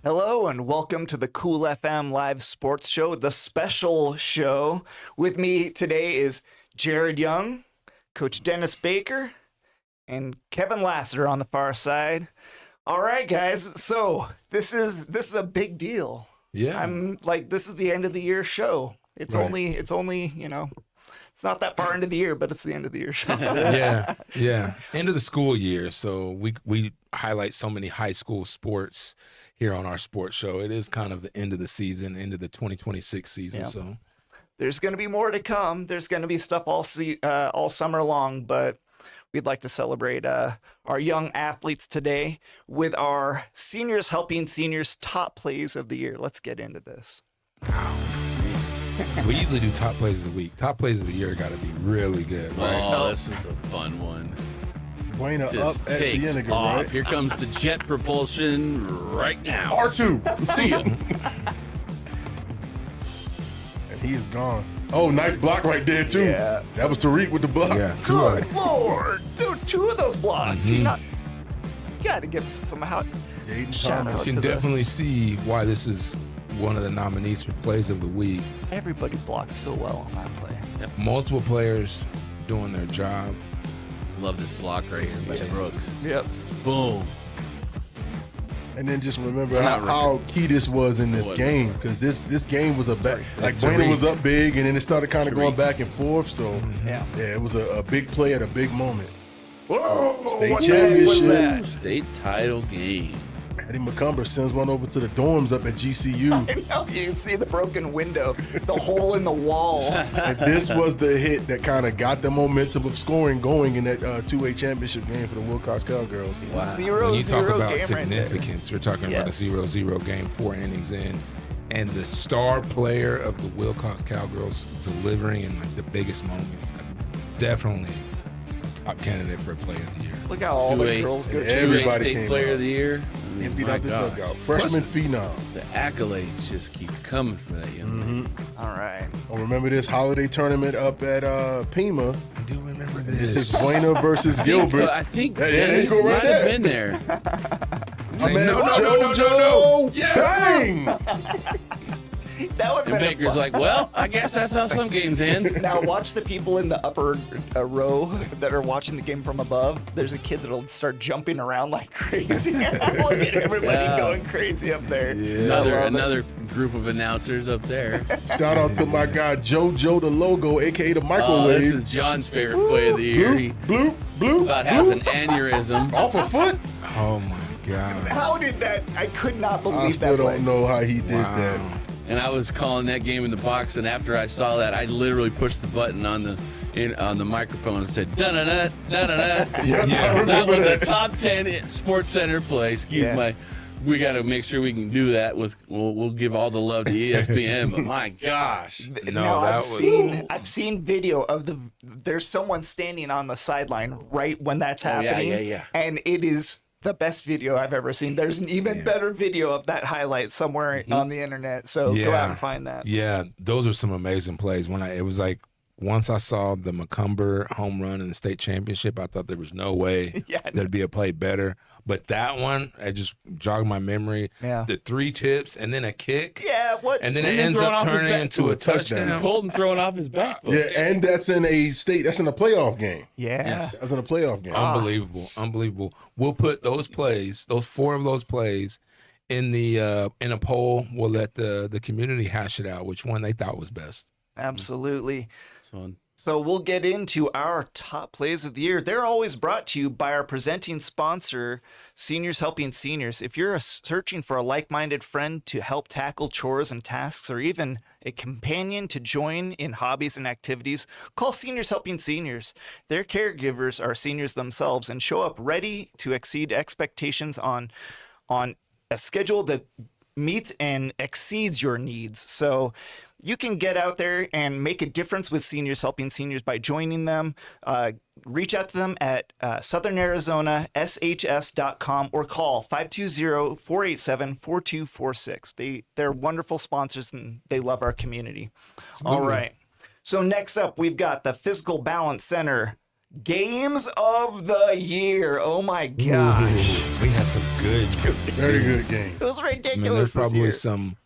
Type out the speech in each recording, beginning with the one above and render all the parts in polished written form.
Hello and welcome to the Cool FM Live Sports Show, the special show. With me today is Jared Young, Coach Dennis Baker, and Kevin Lassiter on the far side. All right, guys. So this is a big deal. Yeah. I'm like, this is the end of the year show. It's Right. only, it's not that far into the year, but it's the end of the year show. Yeah. End of the school year. So we highlight so many high school sports here on our sports show. It is kind of the end of the season, end of the 2026 season. Yeah. So There's going to be more to come. There's going to be stuff all summer long, but we'd like to celebrate our young athletes today with our Seniors Helping Seniors top plays of the year. Let's get into this. we usually do top plays of the week. Top plays of the year got to be really good, right? Oh, this is a fun one. Buena Just up at takes Cienega, off. right? Here comes the jet propulsion right now. R2. See ya. And he is gone. Oh, nice block right there, too. Yeah. That was Tariq with the block. Yeah. Good Lord. Dude, two of those blocks. You got to give some Jaden shout Thomas. out You to can definitely see why this is one of the nominees for plays of the week. everybody blocked so well on that play. Multiple players doing their job. Love this block right here by Brooks. Yep. Boom. And then just remember Not how key this was in this Wasn't. game, because this game was like Tariq. Buena was up big, and then it started kind of going Tariq. back and forth. So Yeah. yeah, it was a big play at a big moment. Whoa, State what the heck was championship. that? State title game. Eddie McCumber sends one over to the dorms up at GCU. I know, you can see the broken window, the hole in the wall. And this was the hit that kind of got the momentum of scoring going in that 2A championship game for the Wilcox Cowgirls. Wow. 0-0 When you talk about game right there. significance, we're talking about a Yes. 0-0 game, 4 innings in, and the star player of the Wilcox Cowgirls delivering in like the biggest moment. Definitely a top candidate for play of the year. Look how all the 2A girls go. Yeah. to. Everybody 2A state came player out. of the year. I mean, Emptied my out the gosh. dugout. Freshman phenom. The accolades just keep coming for that young man. All right. Oh, remember this holiday tournament up at Pima? I do remember This is Buena versus Gilbert. I think Yeah, there Dennis you go right might there. have been there. My man, no. JoJo. Yes. Bang! That would And have been Baker's like, well, I guess that's how some games end. Now watch the people in the upper row that are watching the game from above. There's a kid that'll start jumping around like crazy. Look at everybody Yeah. going crazy up there. Another group of announcers up there. Shout out to my guy JoJo the Logo, aka the Oh, microwave. this is John's favorite play of the year. He Bloop, bloop, about has bloop. an aneurysm. Off a foot. Oh my God. How did that? I could not believe I that still play. don't know how he did that. And I was calling that game in the box, and after I saw that, I literally pushed the button on the microphone and said, "Da-da-da, da-da-da." Yeah, I That remember was a that. top 10 Sports Center play. Excuse Yeah. my. We got to make sure we can do that. We'll give all the love to ESPN. But my gosh, No, Now, that I've seen video of there's someone standing on the sideline right when that's yeah, happening. yeah. And it is the best video I've ever seen. There's an even better video of that highlight somewhere on the internet. So go out and find that. Yeah, those are some amazing plays. It was like once I saw the McCumber home run in the state championship, I thought there was no way Yeah, I know. there'd be a play better. But that one, it just jogged my memory. Yeah. The 3 tips and then a kick. Yeah, what? And then And it then ends throwing up off his turning back into a touchdown. Colton throwing off his back. Yeah, and that's in a playoff game. Yeah. Yes. That's in a playoff game. Unbelievable. We'll put those plays, those 4 of those plays, in a poll. We'll let the community hash it out, which one they thought was best. Absolutely. It's fun. So we'll get into our top plays of the year. They're always brought to you by our presenting sponsor, Seniors Helping Seniors. If you're searching for a like-minded friend to help tackle chores and tasks, or even a companion to join in hobbies and activities, call Seniors Helping Seniors. Their caregivers are seniors themselves and show up ready to exceed expectations on a schedule that meets and exceeds your needs. So you can get out there and make a difference with Seniors Helping Seniors by joining them. Reach out to them at southernarizonaSHS.com or call 520-487-4246. They're wonderful sponsors and they love our community. All right. So next up, we've got the Physical Balance Center Games of the year. Oh my gosh. We had some good, Very good game. It was I mean, ridiculous. there's this probably year. some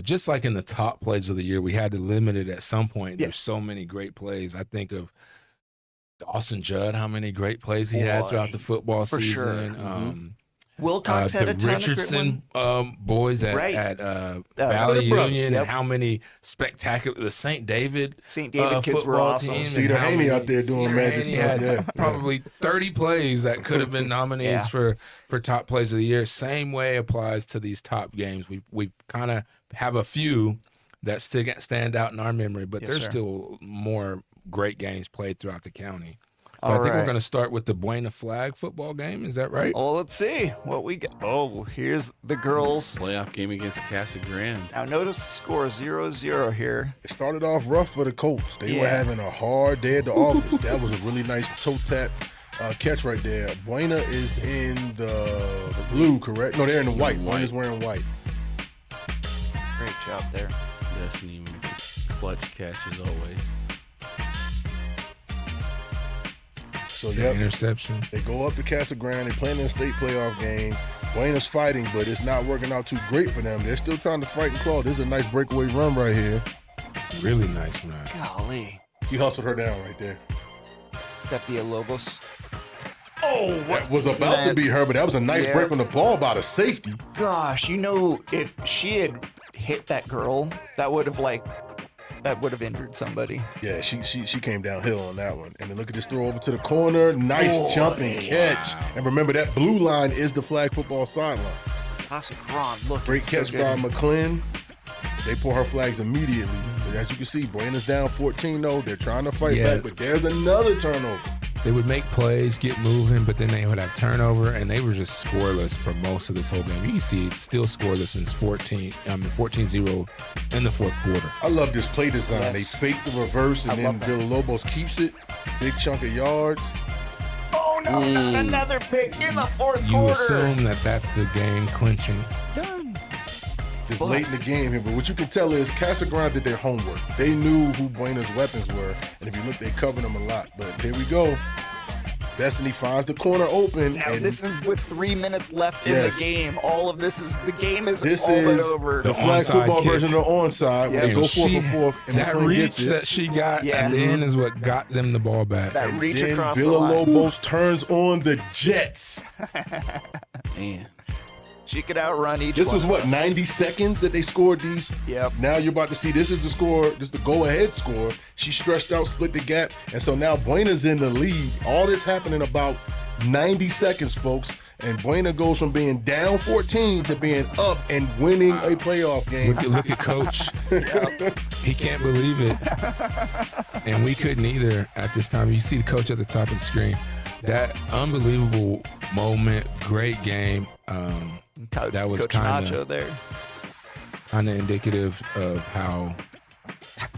just like in the top plays of the year, we had to limit it at some point. Yeah. There's so many great plays. I think of Dawson Judd, how many great plays he had throughout the football For sure. season. Wilcox had The a ton Richardson of great boys at Right. Valley Brother Brothers, Union, yep. and how many spectacular the St. David St. David kids were football awesome. team, and Cedar how Haney many- out there doing Cedar magic Haney stuff, had yeah. probably 30 plays that could have been nominees Yeah. for top plays of the year. Same way applies to these top games. We kind of have a few that stand out in our memory, but Yes, there's sir. still more great games played throughout the county. But All I think we're right. going to start with the Buena Flag football game. Is that right? Oh, let's see what we got. Oh, here's the girls. Playoff game against Casa Grande. Now notice the score 0-0 here. It started off rough for the Colts. They were Yeah. having a hard day at the office. That was a really nice toe tap catch right there. Buena is in the blue, correct? No, they're in the white. White. Buena's wearing white. Great job there. Destiny clutch catch as always. So, It's an yep, interception. they go up to Casa Grande. They're playing in a state playoff game. Buena's fighting, but it's not working out too great for them. They're still trying to fight and claw. This is a nice breakaway run right here. Really nice run. Golly. He hustled her down right there. That be a Lobos. Oh, That was about to be her, but that was a nice Yeah. break on the ball by the safety. gosh, if she had hit that girl, that would have injured somebody. Yeah, she came downhill on that one. And then look at this throw over to the corner. Nice jumping catch. And remember, that blue line is the flag football sideline. Classic Ron, look. Great it's so catch good. by McClin. They pull her flags immediately. But as you can see, Buena's down 14 though. They're trying to fight Yeah. back, but there's another turnover. They would make plays, get moving, but then they would have turnover, and they were just scoreless for most of this whole game. You can see it's still scoreless since 14-0 in the fourth quarter. I love this play design. Yes. They fake the reverse, and I then love that. Villalobos keeps it. Big chunk of yards. Oh no, not another pick in the fourth You quarter. assume that that's the game clinching. Done. It's But- late in the game here, but what you can tell is Casa Grande did their homework. They knew who Buena's weapons were, and if you look, they covered them a lot. But here we go. Destiny finds the corner open, Now and this is with 3 minutes left in Yes. the game. All of this is the game is this all but is over. the flag onside football kick. version of the onside. Where they Yeah. go And fourth for fourth, and that McClin reach gets it. that she got Yeah. at the end is what got them the ball back. That reach Then across the line. Villalobos turns on the Jets. Man. She could outrun each This one was of what, us. 90 seconds that they scored these? Yep. Now you're about to see this is the score, this is the go-ahead score. She stretched out, split the gap, and so now Buena's in the lead. All this happened in about 90 seconds, folks. And Buena goes from being down 14 to being up and winning a playoff game. Look at Coach. He can't believe it. And we couldn't either at this time. You see the coach at the top of the screen. That unbelievable moment, great game. That was Coach kinda- Nacho there. Kind of indicative of how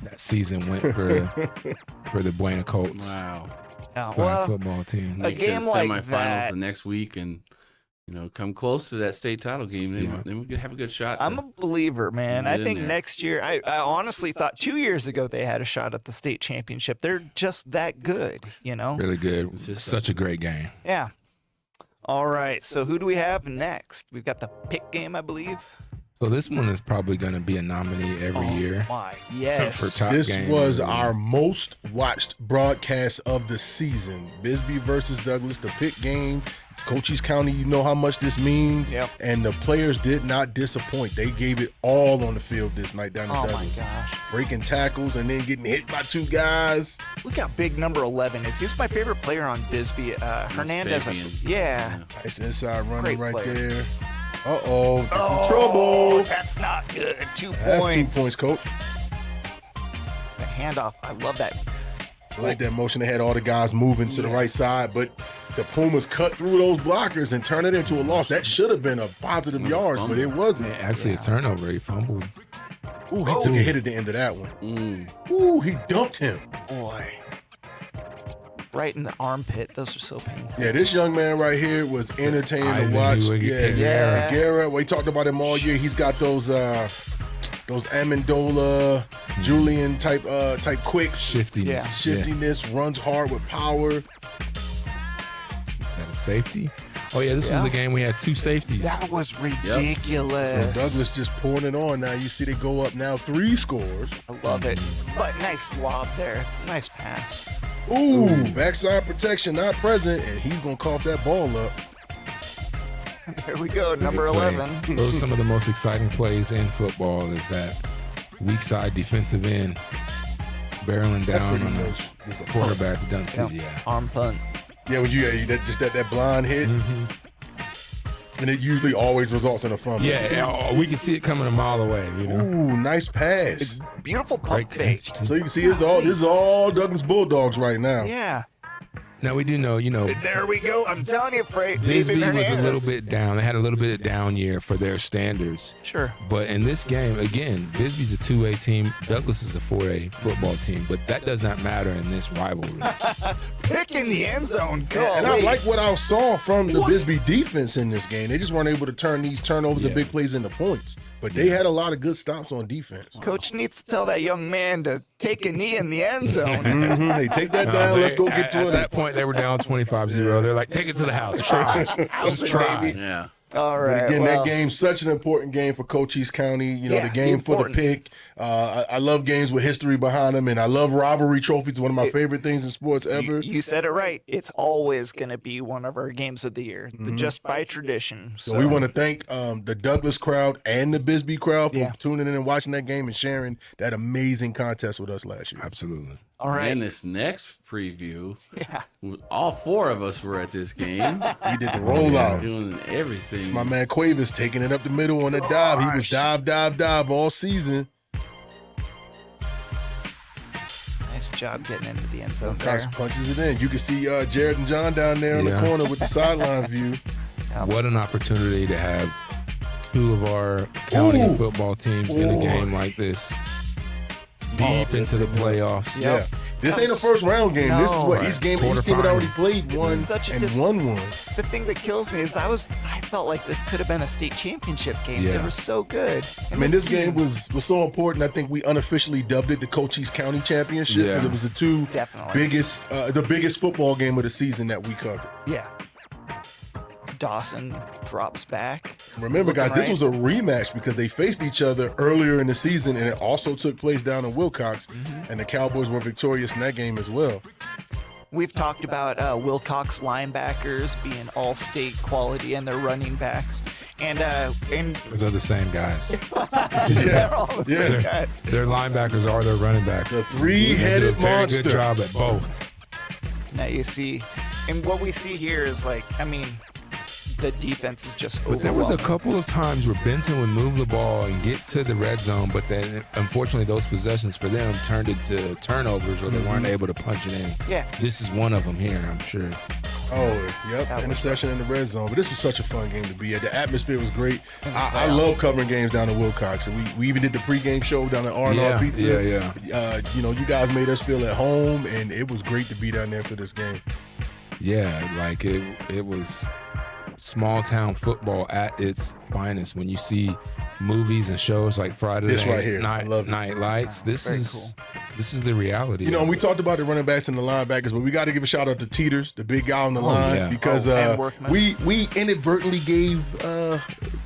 that season went for the Buena Colts Wow. Yeah, flag well, football team. a Make game the like semifinals that- the next week and come close to that state title game. Then we have a good shot. I'm a believer, man. Get I in think there. next year, I honestly thought 2 years ago they had a shot at the state championship. They're just that good, you know? Really good. It's just Such a great game. Yeah. All right. So who do we have next? We've got the pick game, I believe. So this one is probably going to be a nominee every year My, yes. for top This game. was our most watched broadcast of the season. Bisbee versus Douglas, the pick game. Cochise County, you know how much this means. Yep. And the players did not disappoint. They gave it all on the field this night down in Oh, my Douglas. gosh. Breaking tackles and then getting hit by two guys. Look how big number 11 is. He's my favorite player on Bisbee. Hernandez. Fabian. Yeah. Nice inside running Great right player. there. Uh-oh, this is trouble. That's not good. 2 That's points. 2 points, coach. The handoff. I love that. I like that motion. They had all the guys moving to the right side, but the Pumas cut through those blockers and turned it into a loss. That should have been a positive yards, but it wasn't. Actually a turnover. He fumbled. Ooh, he took a hit at the end of that one. Ooh, he dumped him. Boy. Right in the armpit. Those are so painful. Yeah, this young man right here was entertaining Ivan to watch. Hewig- Yeah, Yeah. Garrett. We talked about him all year. He's got those those Amendola, Julian type quicks. Shiftiness. Runs hard with power. Is that a safety? Oh, yeah, this was the game we had 2 safeties. That was ridiculous. So Douglas just pouring it on now. You see they go up now 3 scores. I love it. But nice lob there. Nice pass. Ooh, backside protection not present, and he's going to cough that ball up. There we go, number 11. Those are some of the most exciting plays in football is that weak side defensive end barreling down on the quarterback who doesn't see. Yeah. Arm punt. Yeah, when you that blind hit, and it usually always results in a fumble. Yeah, we can see it coming a mile away. You know? Ooh, nice pass. Beautiful pump fake. So you can see this is all Douglas Bulldogs right now. Yeah. Now we do know, There we go. I'm telling you, Bisbee was a little bit down. They had a little bit of down year for their standards. Sure. But in this game, again, Bisbee's a 2A team. Douglas is a 4A football team. But that does not matter in this rivalry. Pick in the end zone. And I like what I saw from the Bisbee defense in this game. They just weren't able to turn these turnovers and big plays into points. But they had a lot of good stops on defense. Coach needs to tell that young man to take a knee in the end zone. Hey, take that down. Let's go get to it. At that point, they were down 25-0. They're like, take it to the house. Try. Just try. Yeah. All right. But again, that game's such an important game for Cochise County. The game for the pick. I love games with history behind them, and I love rivalry trophies. One of my favorite things in sports ever. You said it right. It's always going to be one of our games of the year, just by tradition. So we want to thank the Douglas crowd and the Bisbee crowd for tuning in and watching that game and sharing that amazing contest with us last year. Absolutely. All right. And this next preview, all 4 of us were at this game. We did the rollout. Doing everything. It's my man Quavis taking it up the middle on the dive. He was dive all season. Nice job getting into the end zone there. Cox punches it in. You can see Jared and John down there in the corner with the sideline view. What an opportunity to have 2 of our county football teams in a game like this. Deep into the playoffs. Yeah. This ain't a first round game. This is what each team had already played won one. The thing that kills me is I felt like this could have been a state championship game. Yeah. They were so good. And this game was so important. I think we unofficially dubbed it the Cochise County Championship because it was the biggest football game of the season that we covered. Yeah. Dawson drops back. Remember, guys, this was a rematch because they faced each other earlier in the season, and it also took place down in Wilcox, and the Cowboys were victorious in that game as well. We've talked about Wilcox linebackers being all-state quality and their running backs, and those are the same guys. they're all the same guys. Their linebackers are their running backs. The three-headed monster. Good job at both. Now you see, and what we see here is the defense is just But there was a couple of times where Benson would move the ball and get to the red zone, but then unfortunately those possessions for them turned into turnovers or they weren't able to punch it in. Yeah. This is one of them here, I'm sure. Oh, yep, interception in the red zone. But this was such a fun game to be at. The atmosphere was great. I love covering games down in Wilcox. And we even did the pregame show down at R&R Pizza. You guys made us feel at home, and it was great to be down there for this game. Yeah, like it was small town football at its finest. When you see movies and shows like Friday Night Lights, this is the reality. And we talked about the running backs and the linebackers, but we got to give a shout out to Teeters, the big guy on the line, because we inadvertently gave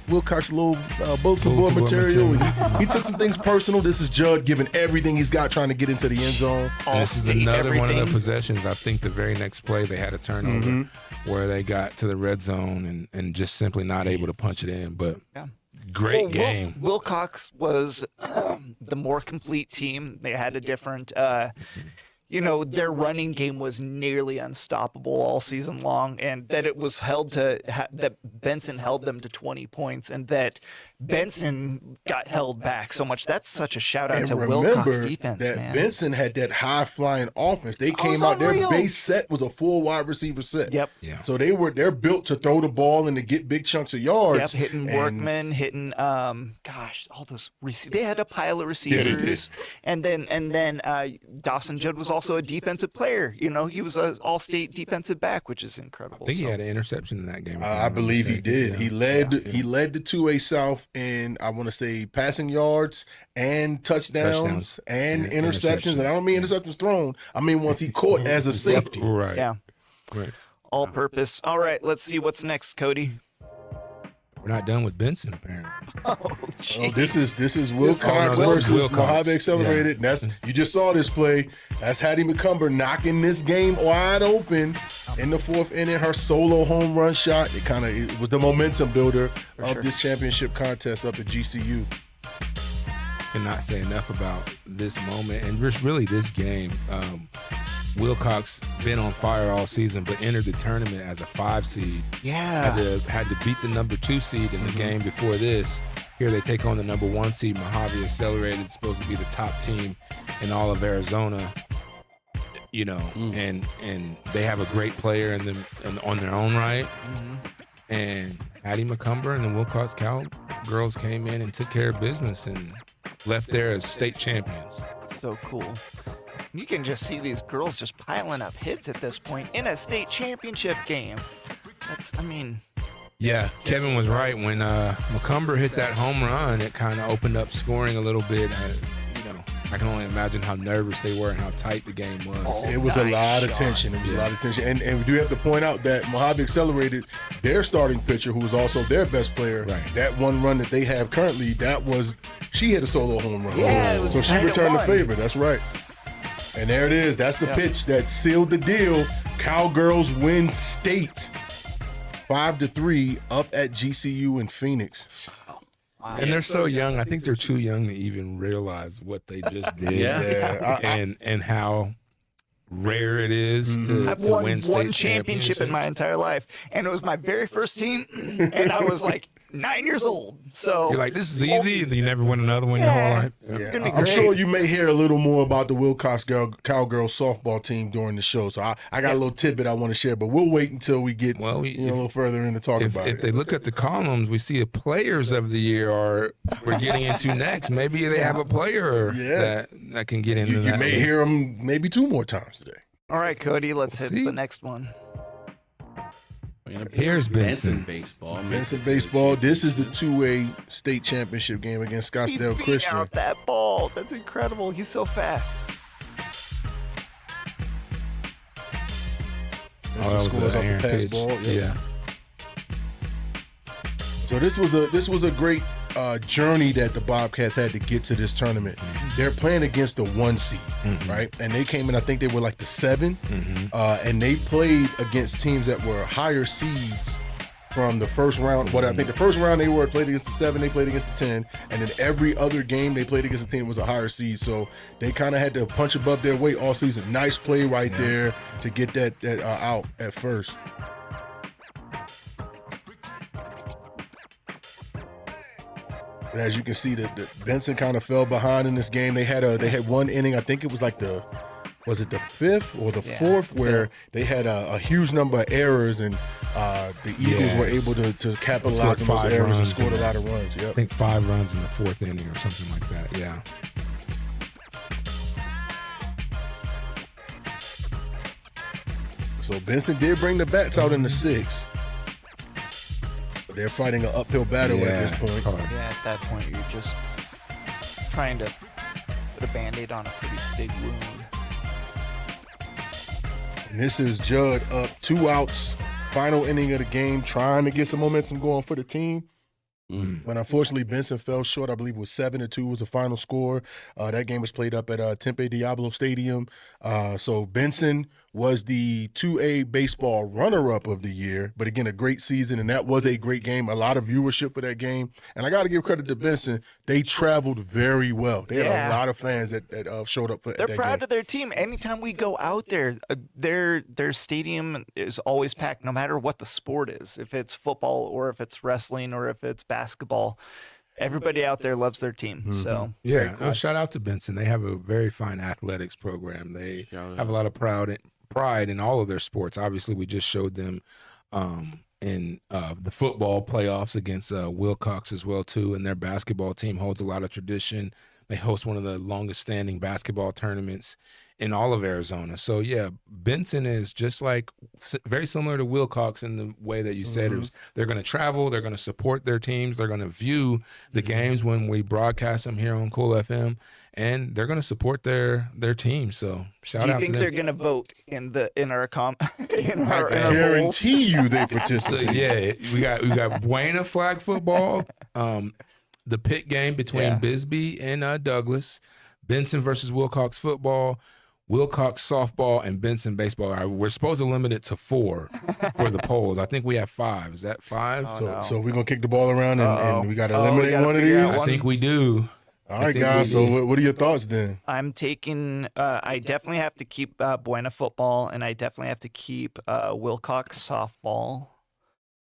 Wilcox a little bulletin board material. He took some things personal. This is Judd giving everything he's got, trying to get into the end zone. And this is another one of the possessions. I think the very next play they had a turnover where they got to the red zone and just simply not able to punch it in. But great game. Wilcox was the more complete team. They had a different, their running game was nearly unstoppable all season long, and that it was that Benson held them to 20 points, and that Benson got held back so much. That's such a shout out to Wilcox defense, that man. Benson had that high flying offense. They came out, their base set was a full wide receiver set. Yep. Yeah. So they're built to throw the ball and to get big chunks of yards. Yep, hitting Workman, hitting all those they had a pile of receivers. And then Dawson Judd was also a defensive player. You know, he was an all-state defensive back, which is incredible. I think he had an interception in that game. I believe he did. Yeah. He led the 2A South in, I want to say, passing yards and touchdowns and interceptions. And I don't mean interceptions thrown. I mean ones he caught as a safety. Right. Yeah. Right. All-purpose. All right, let's see what's next, Cody. We're not done with Benson, apparently. Oh, Oh, this is Wilcox this is versus Wilcox. Mojave Accelerated. Yeah. And that's, you just saw this play. That's Hattie McCumber knocking this game wide open in the 4th inning. Her solo home run shot. It was the momentum builder of this championship contest up at GCU. Cannot say enough about this moment and just really this game. Wilcox been on fire all season, but entered the tournament as a 5 seed. Yeah. Had to beat the number 2 seed in the game before this. Here they take on the number 1 seed, Mojave Accelerated, supposed to be the top team in all of Arizona. You know, and they have a great player on their own right. And Hattie McCumber and the Wilcox Cowgirls came in and took care of business and left there as state champions. So cool. You can just see these girls just piling up hits at this point in a state championship game. Yeah, Kevin was right. When McCumber hit that home run, it kind of opened up scoring a little bit. I can only imagine how nervous they were and how tight the game was. It was a lot of tension. It was a lot of tension. And we do have to point out that Mojave Accelerated, their starting pitcher, who was also their best player, that one run that they have currently, she hit a solo home run. Yeah, so she returned the favor. That's right. And there it is. That's the pitch that sealed the deal. Cowgirls win state 5-3 up at GCU in Phoenix. And they're so young. I think they're too young to even realize what they just did. And how rare it is to I've won win state one championship in my entire life, and it was my very first team, and I was like 9 years old. So you're like, this is easy, and you never win another one your whole life. It's gonna be I'm great. sure you may hear a little more about the Wilcox Cowgirls softball team during the show. So I got a little tidbit I want to share, but we'll wait until we get a little further in to talk about it. If they look at the columns, we see the players of the year we're getting into next. Maybe they have a player that can get into that. You may hear them maybe 2 more times today. All right, Cody, let's hit the next one. Here's Benson baseball. Benson baseball. This is the 2A state championship game against Scottsdale He beat Christian. out that ball. That's incredible. He's so fast. Benson scores off the pass ball. Yeah. So this was a great journey that the Bobcats had to get to this tournament. They're playing against the 1 seed, right? And they came in, I think they were like the 7, and they played against teams that were higher seeds from the first round. But I think the first round they played against the 7, they played against the 10, and then every other game they played against a team was a higher seed. So they kind of had to punch above their weight all season. Nice play right there to get that out at first. And as you can see, the Benson kind of fell behind in this game. They had one inning. I think it was like was it the 5th or the 4th, where they had a huge number of errors, and the Eagles were able to capitalize on those errors and scored a lot of runs. Yep. I think 5 runs in the 4th inning or something like that. Yeah. So Benson did bring the bats out in the 6th. They're fighting an uphill battle at this point. Yeah, at that point, you're just trying to put a Band-Aid on a pretty big wound. And this is Judd up 2 outs, final inning of the game, trying to get some momentum going for the team. But unfortunately, Benson fell short. I believe it was 7-2 was the final score. That game was played up at Tempe Diablo Stadium. So Benson was the 2A baseball runner-up of the year. But again, a great season, and that was a great game. A lot of viewership for that game. And I got to give credit to Benson. They traveled very well. They had a lot of fans that showed up for that game. They're proud of their team. Anytime we go out there, their stadium is always packed, no matter what the sport is. If it's football or if it's wrestling or if it's basketball, everybody out there loves their team. So shout out to Benson. They have a very fine athletics program. They have a lot of pride in all of their sports. Obviously, we just showed them in the football playoffs against Wilcox as well too, and their basketball team holds a lot of tradition. They host one of the longest standing basketball tournaments in all of Arizona. So yeah, Benson is just like very similar to Wilcox in the way that you said it was. They're going to travel, they're going to support their teams, they're going to view the games when we broadcast them here on Cool FM, and they're going to support their team. So shout out to them. Do you think they're going to vote in our I guarantee you they So participate. yeah, we got Buena flag football, the pit game between Bisbee and Douglas, Benson versus Wilcox football, Wilcox softball, and Benson baseball. We're supposed to limit it to 4 for the polls. I think we have 5. Is that 5? So we're gonna kick the ball around and we got to eliminate one of these. I think we do. All right, guys. So what are your thoughts then? I'm taking. I definitely have to keep Buena football, and I definitely have to keep Wilcox softball.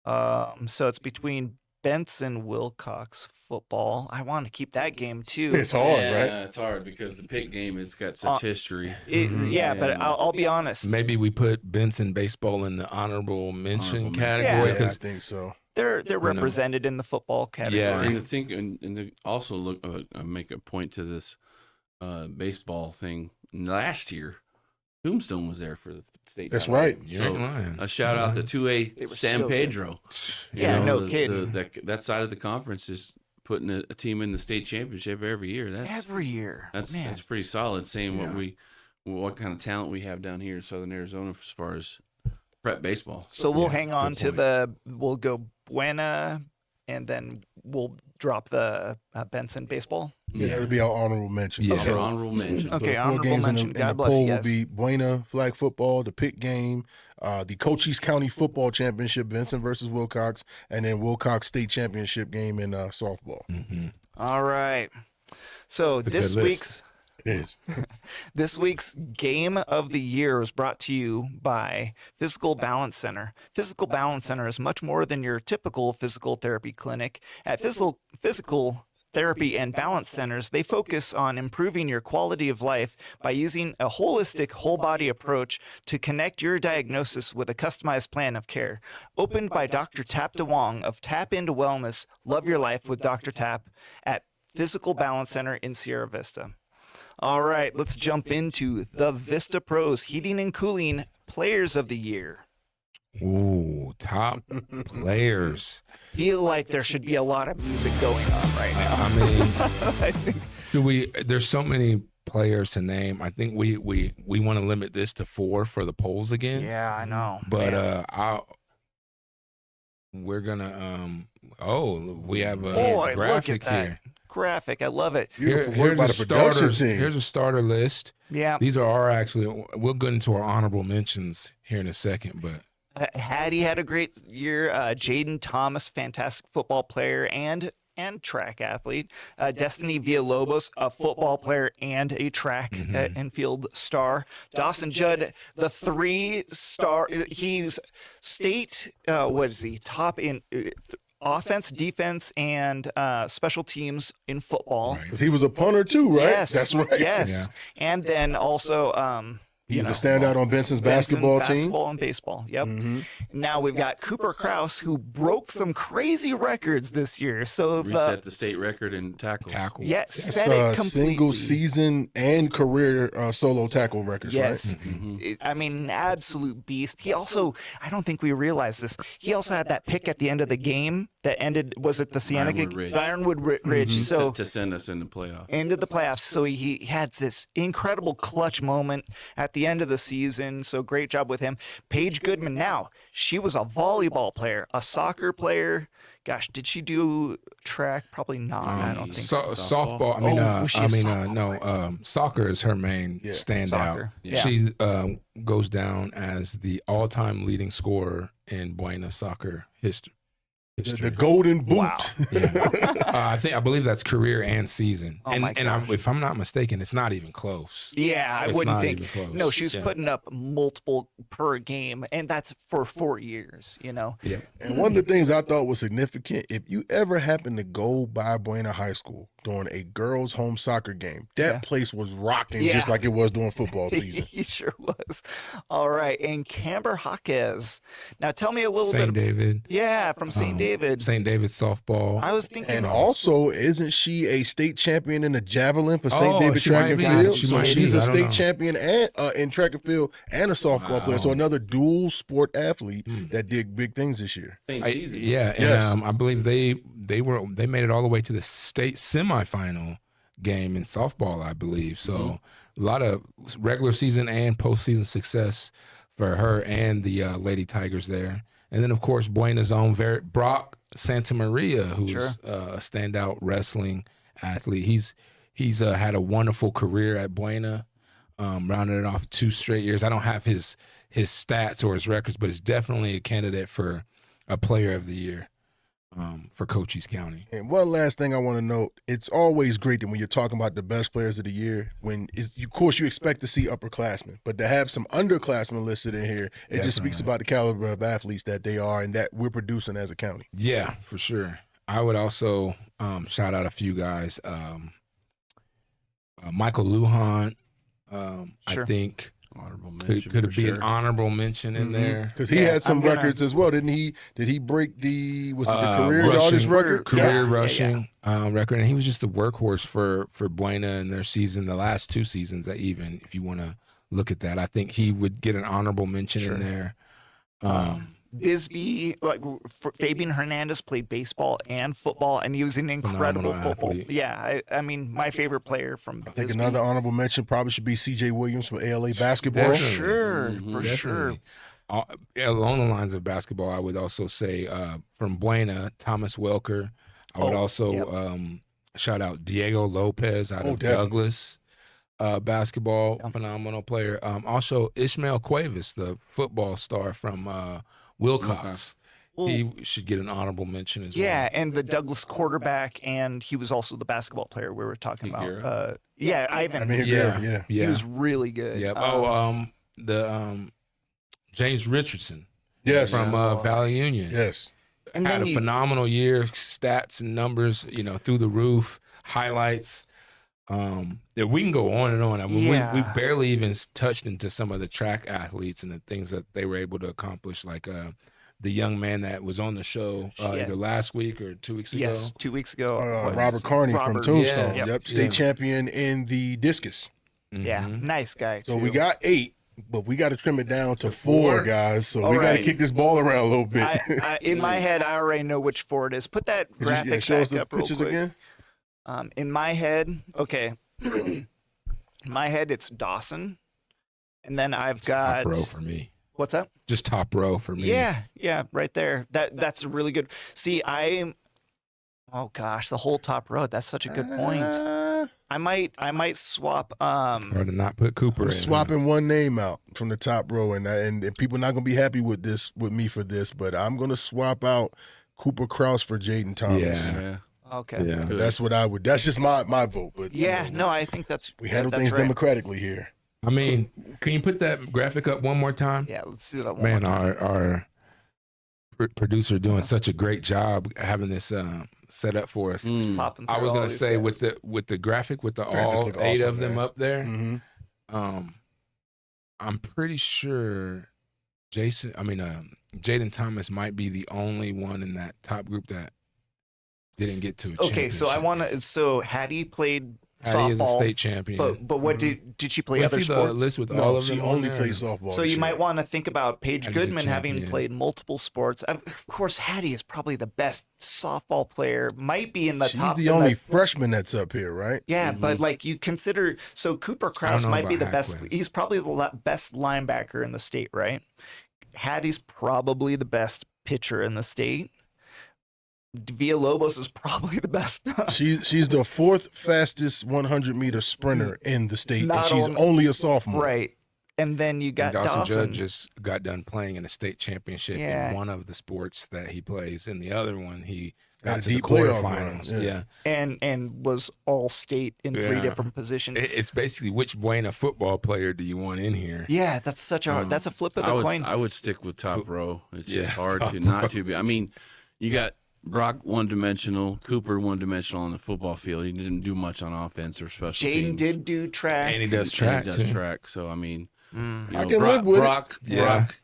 So it's between Benson Wilcox football. I want to keep that game too. It's hard, right? Yeah, it's hard because the pit game has got such history. Yeah, but I'll be honest. Maybe we put Benson baseball in the honorable mention category Yeah, I because think so. They're represented in the football category. Yeah. And to think, and to also look, make a point to this baseball thing. Last year, Tombstone was there for the state. That's title. right. You're So lying. a shout out to 2A They were San so good. Pedro. Yeah, no kidding. That side of the conference is putting a team in the state championship every year. Every year. That's Man. that's pretty solid. Saying what kind of talent we have down here in Southern Arizona as far as prep baseball. So we'll hang on good to point. we'll go Buena, and then we'll drop the Benson baseball. Yeah, it'll be our honorable mention. Yeah. Okay, honorable mention. Okay, the 4 honorable games mention. in God the bless poll you will guys. be Buena flag football, the pit game, the Cochise County football championship, Benson versus Wilcox, and then Wilcox state championship game in softball. All right. So a this good list. week's It is. This week's Game of the Year was brought to you by Fyzical Balance Center. Fyzical Balance Center is much more than your typical physical therapy clinic. At Physical Therapy and Balance Centers, they focus on improving your quality of life by using a holistic, whole-body approach to connect your diagnosis with a customized plan of care. Opened by Dr. Tap DeWong of Tap Into Wellness, Love Your Life with Dr. Tap at Fyzical Balance Center in Sierra Vista. All right, let's jump into the Vista Pros Heating and Cooling Players of the Year. Ooh, top players. Feel like there should be a lot of music going on right now. I mean, there's so many players to name. I think we want to limit this to 4 for the polls again. Yeah, I know. But Man. we're gonna we have a Boy, look graphic at that here. graphic. I love it. Beautiful work Here's by a the production starters. team. Here's a starter list. Yeah. These are our actually. We'll get into our honorable mentions here in a second, but Hattie had a great year. Jaden Thomas, fantastic football player and track athlete. Destiny Villalobos, a football player and a track and field star. Dawson Judd, the 3-star. He's state. What is he? Top in. Offense, defense, and special teams in football. Right. 'Cause he was a punter too, right? Yes, That's right. Yes, and then also, He's a standout on Benson's basketball team. Basketball and baseball. Yep. Now we've got Cooper Kraus, who broke some crazy records this year. So Reset the state record in tackles. tackle. yes, That's set it completely. single season and career solo tackle records, Yes. right? I mean, an absolute beast. He also, I don't think we realized this, he also had that pick at the end of the game that ended, was it the Cienega? Ironwood Ridge. Ridge. So to send us in the playoff. into the playoffs. So he had this incredible clutch moment at the end of the season. So great job with him. Paige Goodman, now, she was a volleyball player, a soccer player. Gosh, did she do track? Probably not. I don't think so. Softball. I mean, soccer is her main standout. Soccer. Yeah. She goes down as the all-time leading scorer in Buena soccer history. The golden boot. Wow. I believe that's career and season. Oh my gosh. If I'm not mistaken, it's not even close. Yeah, I It's wouldn't not think. even close. No, she was Yeah. putting up multiple per game, and that's for 4 years, you know? Yeah. And one of the things I thought was significant, if you ever happen to go by Buena High School, during a girls' home soccer game. That place was rocking Yeah. just like it was during football season. He sure was. All right, and Camber Hawkes. Now tell me a little St. bit. David. Yeah, from St. David. St. David softball. I was thinking. And also, isn't she a state champion in the javelin for St. Oh, David she track might and be. field? She So might she's be. a I don't state know. champion and in track and field and a softball player. So another dual sport athlete that did big things this year. Same I season. I believe they made it all the way to the state semifinal game in softball, I believe. So a lot of regular season and postseason success for her and the Lady Tigers there. And then of course Buena's own Brock Santa Maria, who's a standout wrestling athlete. He's had a wonderful career at Buena, rounded it off 2 straight years. I don't have his stats or his records, but it's definitely a candidate for a player of the year for Cochise County. And one last thing I want to note, it's always great that when you're talking about the best players of the year, of course you expect to see upperclassmen, but to have some underclassmen listed in here, it just speaks about the caliber of athletes that they are and that we're producing as a county. Yeah, for sure. I would also shout out a few guys. Michael Lujan, I think Honorable mention. could for be sure. an honorable mention in there. Because he had some records as well, didn't he? Did he break the career rushing- yardage record? Career rushing record, and he was just the workhorse for Buena in their season, the last 2 seasons. That even if you want to look at that, I think he would get an honorable mention in there. Bisbee, Fabian Hernandez played baseball and football, and he was an incredible Phenomenal football. athlete. Yeah, I mean, my favorite player from I think Bisbee. another honorable mention probably should be C.J. Williams from ALA basketball. For Definitely. sure, for sure. Definitely. Along the lines of basketball, I would also say from Buena, Thomas Welker. I would also shout out Diego Lopez out of definitely. Douglas. Basketball, phenomenal player. Also, Ishmael Cuevas, the football star from Wilcox. He should get an honorable mention as Yeah, well. and the Douglas quarterback, and he was also the basketball player we were talking about. Ivan. I mean, yeah. He was really good. Yep. James Richardson Yes. from Valley Union. Yes. And Had then a phenomenal year, stats and numbers, through the roof, highlights. We can go on and on. I mean, we barely even touched into some of the track athletes and the things that they were able to accomplish, like the young man that was on the show either last week or 2 weeks ago. Yes, 2 weeks ago. Robert Carney from Robert. Tombstone. Yeah. Yep. State champion in the discus. Yeah, nice guy. So too. we got 8, but we got to trim it down to 4, guys. So we got to right. kick this ball around a little bit. In my head, I already know which 4 it is. Put that graphic show us back the up real pictures quick. again. In my head, okay. In my head, it's Dawson, and then I've got Top row for me. What's up? Just top row for me. Yeah, right there. That's really good. See, oh gosh, the whole top row. That's such a good point. I might swap. Hard to not put Cooper in. Swapping one name out from the top row, and people are not gonna be happy with me for this, but I'm gonna swap out Cooper Kraus for Jaden Thomas. Yeah. Okay. Yeah. That's what I would. That's just my vote. But No, I think that's we handle that's things right. democratically here. I mean, can you put that graphic up one more time? Yeah, let's do that one. Man, more time. our producer doing such a great job having this set up for us. Popping I through was all gonna these say guys. with the graphic with the Graphics all look 8 awesome, of them man. up there. Mm-hmm. I'm pretty sure Jaden Thomas might be the only one in that top group that didn't get to a Okay, so I championship. want to. So Hattie played Hattie softball, is a state champion. but what did she play Was other he the sports? list with No, all of she them only on there? plays softball. So this you year. might want to think about Paige Hattie's a Goodman having champion. played multiple sports. Of course, Hattie is probably the best softball player. Might be in the She's top. the only freshman that's up here, right? Yeah, but like you consider, so Cooper Kraus know might be about the best. Hackworth. He's probably the best linebacker in the state, right? Hattie's probably the best pitcher in the state. Villalobos is probably the best. She's the 4th fastest 100-meter sprinter in the state, and Not she's only- only a sophomore. Right. And then you got And Dawson Dawson. Judd just got done playing in a state championship Yeah. in one of the sports that he plays. In the other one, he Got a got to the deep playoff quarterfinals. run, Yeah. and was all state in 3 Yeah. different positions. It's basically which Buena football player do you want in here? Yeah, that's such a that's a flip of the coin. I would stick with top row. It's just Yeah, hard top to not to be. I mean, you got Brock one-dimensional, Cooper one-dimensional on the football field. He didn't do much on offense or special Jaden teams. did do track. And he does And track, he does too. track. So I mean, you know, I can live with it. Brock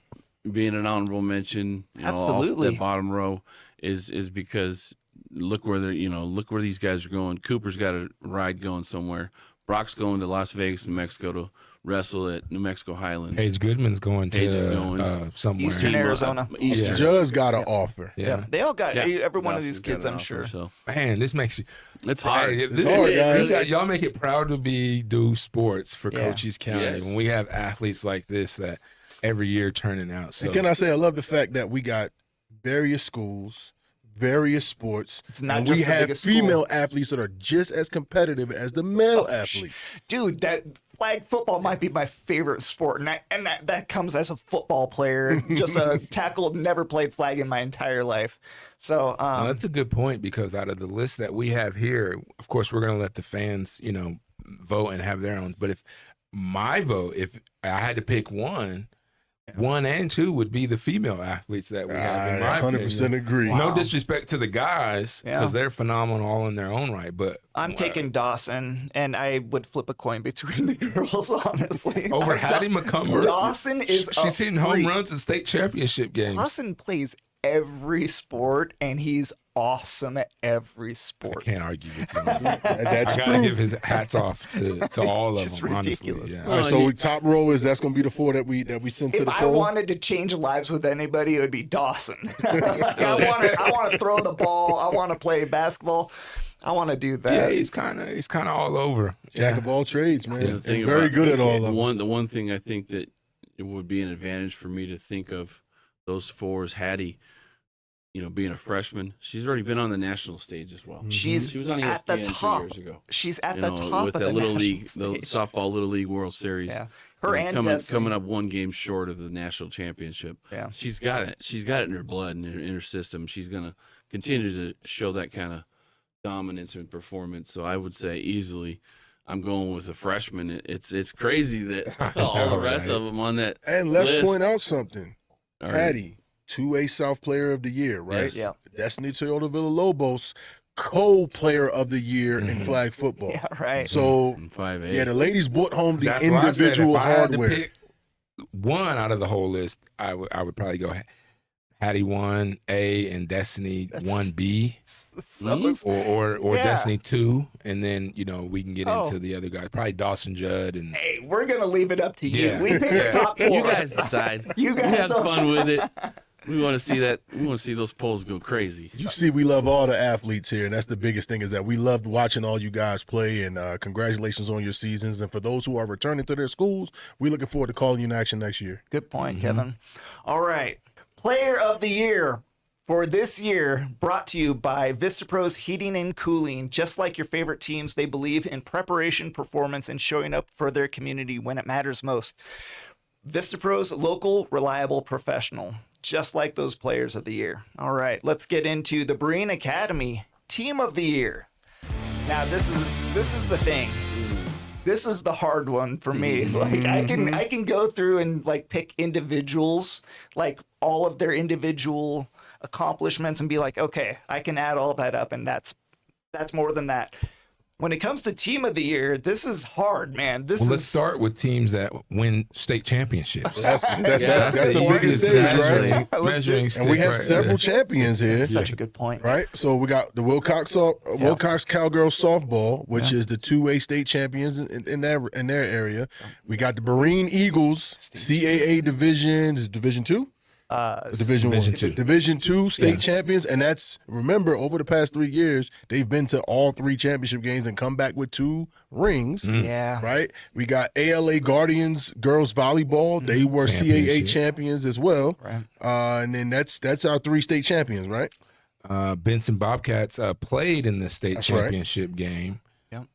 being an honorable mention, Absolutely. off that bottom row is because look where these guys are going. Cooper's got a ride going somewhere. Brock's going to Las Vegas, New Mexico to wrestle at New Mexico Highlands. Paige Goodman's going Paige is to going. somewhere. Eastern Arizona. Eastern. Judge got an offer. Yeah. They all got every one of Dawson's these got kids, an I'm offer, sure. So Man, this makes you. it's hard. Hey, It's hard, guys. y'all make it proud to do sports for Yeah. Cochise County Yes. when we have athletes like this that every year turning out. So And can I say, I love the fact that we got various schools, various sports, It's not and just we the have biggest school. female athletes that are just as competitive as the male athletes. Dude, that flag football might be my favorite sport, and that comes as a football player, just a tackle, never played flag in my entire life. So Well, that's a good point because out of the list that we have here, of course, we're going to let the fans, vote and have their own. But if I had to pick one and two would be the female athletes that we have. In my I 100% opinion. agree. No disrespect to the guys because Yeah. they're phenomenal all in their own right. But I'm taking Dawson, and I would flip a coin between the girls, honestly. over Hattie McCumber, Dawson is she's a hitting home freak. runs in state championship games. Dawson plays every sport, and he's awesome at every sport. Can't argue with you. man. That's I gotta true. give his hats off to all of Just them. ridiculous. Honestly, yeah. All right, so top row that's going to be the four that we sent to If the I poll. wanted to change lives with anybody, it would be Dawson. I want to throw the ball. I want to play basketball. I want to do Yeah, that. he's kind of all over. Jack of all trades, man, The and thing very about- good at all of them. The one thing I think that it would be an advantage for me to think of those four is Hattie. Being a freshman, she's already been on the national stage as well. She was on at the ESPN 2 top. years ago. She's at the top with of the the little national league, the stage. softball little league World Series. Yeah, her and coming Destiny. up one game short of the national championship. Yeah. She's got it. She's got it in her blood and in her system. She's gonna continue to show that kind of dominance and performance. So I would say easily, I'm going with a freshman. It's crazy that all the rest of them on that. And let's list point out something. are- Hattie, 2A South Player of the Year, right? Yes. Yeah. Destiny Toyota Villalobos, co-player of the year in flag football. Yeah, right. So, in 5A. yeah, the ladies brought home the That's why I said individual if I had to hardware. pick one out of the whole list, I would probably go Hattie 1A and Destiny 1B, or Yeah. Destiny 2, and then we can get Oh. into the other guys. Probably Dawson Judd and Hey, we're gonna leave it up to you. Yeah. We picked the top four. You guys decide. You guys have are- fun with it. We want to see that. We want to see those polls go crazy. You see, we love all the athletes here, and that's the biggest thing is that we loved watching all you guys play, and congratulations on your seasons. And for those who are returning to their schools, we're looking forward to calling you in action next year. Good point, Kevin. All right. Player of the Year for this year brought to you by Vistapro's Heating and Cooling. Just like your favorite teams, they believe in preparation, performance, and showing up for their community when it matters most. Vistapro's local, reliable professional, just like those players of the year. All right, let's get into the Berean Academy Team of the Year. Now, this is the thing. This is the hard one for me. Like I can go through and like pick individuals, like all of their individual accomplishments and be like, okay, I can add all that up, and that's more than that. When it comes to Team of the Year, this is hard, man. let's start with teams that win state championships. That's That's the the biggest easiest stage, right? measuring Let's do it. stick. And we have right several there. champions here. Such a good point. Right, so we got the Wilcox Cowgirls softball, which is the 2A state champions in their area. We got the Berean Eagles, CAA Division 2, Division Division 1, two. Division 2 state champions, and that's remember over the past 3 years they've been to all 3 championship games and come back with 2 rings. Yeah. Right, we got ALA Guardians girls volleyball. They were CAA Championship. champions as well. Right. And then that's our 3 state champions, right? Benson Bobcats played in the state That's right. championship game. Yep.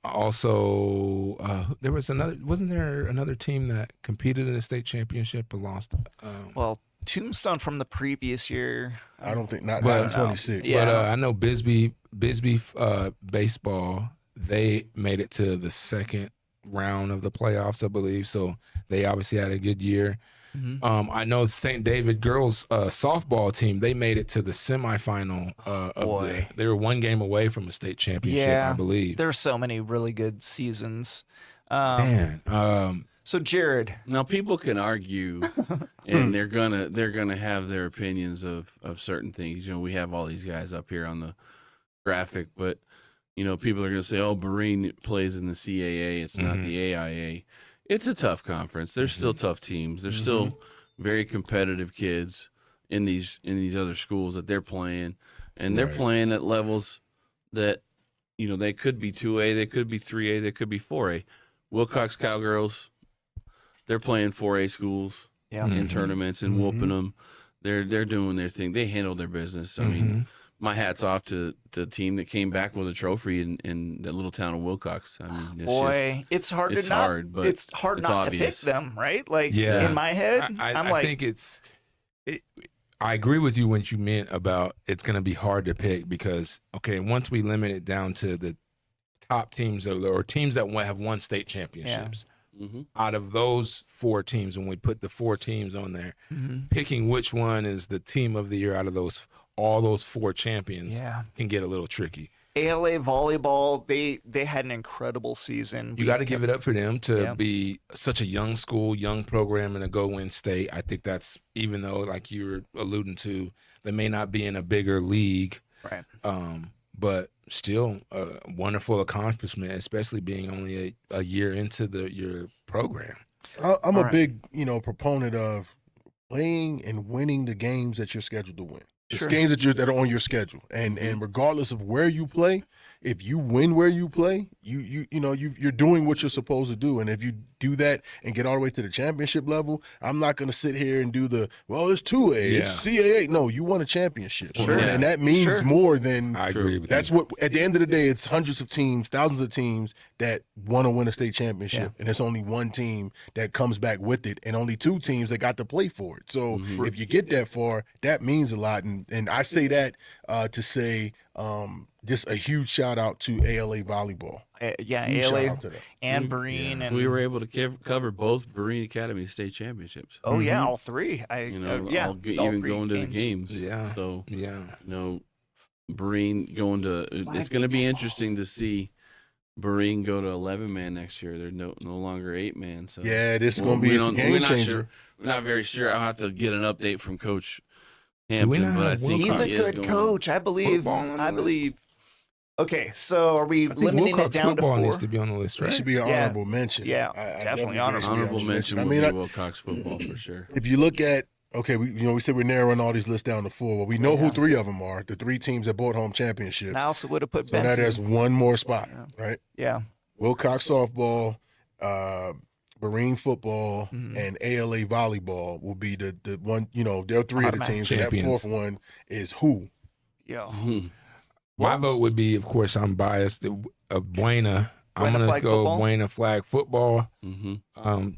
Also, wasn't there another team that competed in the state championship but lost? Well, Tombstone from the previous year. I don't think not But, in 26. Yeah. But I know Bisbee baseball, they made it to the second round of the playoffs, I believe. So they obviously had a good year. I know St. David girls softball team, they made it to the semifinal they were one game away from a state championship, I believe. There are so many really good seasons. So Jared, Now people can argue, and they're gonna have their opinions of certain things. We have all these guys up here on the graphic, but people are gonna say, "Oh, Berean plays in the CAA; it's not the AIA." It's a tough conference. There's still tough teams. There's still very competitive kids in these other schools that they're playing, and they're playing at levels that they could be 2A, they could be 3A, they could be 4A. Wilcox Cowgirls, they're playing 4A schools in tournaments and whooping them. They're doing their thing. They handle their business. I mean, my hat's off to the team that came back with a trophy in the little town of Wilcox. I mean, it's hard it's to not. hard, but it's hard it's not obvious. to pick them, right? Like in my head, I think I agree with you when you meant about it's going to be hard to pick because once we limit it down to the top teams or teams that have won state championships. Out of those 4 teams, when we put the 4 teams on there, picking which one is the team of the year out of all those 4 champions can get a little tricky. ALA volleyball, they had an incredible season. You got to give it up for them to be such a young school, young program, and to go win state. I think that's, even though, like you were alluding to, they may not be in a bigger league, right? But still a wonderful accomplishment, especially being only a year into your program. I'm a big, proponent of playing and winning the games that you're scheduled to win. It's games that are on your schedule, and regardless of where you play, if you win where you play, you're doing what you're supposed to do. And if you do that and get all the way to the championship level, I'm not going to sit here and do it's 2A, it's CAA. No, you won a championship, and that means more than. I agree with that's what. At the end of the day, it's hundreds of teams, thousands of teams that want to win a state championship, and it's only one team that comes back with it, and only 2 teams that got to play for it. So if you get that far, that means a lot, and I say that to say. Just a huge shout out to ALA volleyball. ALA and Berean, and we were able to cover both Berean Academy state championships. Oh yeah, all 3. Even going to the games. Yeah. So Berean going to. It's going to be interesting to see Berean go to 11-man next year. They're no longer 8-man. So this is going to be a game changer. We're not very sure. I'll have to get an update from Coach Hampton, but I think he's a good coach. I believe. Okay, so are we limiting it down to 4? Needs to be on the list, right? It should be an honorable mention. Yeah, definitely honorable mention. Would be Wilcox football for sure. If you look at we said we're narrowing all these lists down to 4. Well, we know who 3 of them are. The 3 teams that brought home championships. I also would have put so Benson. now there's one more spot, right? Yeah. Wilcox softball, Berean football, and ALA volleyball will be the one. There are 3 of the teams. And that 4th one is who? Yeah. My vote would be, of course, I'm biased, of Buena. I'm going to go Buena flag football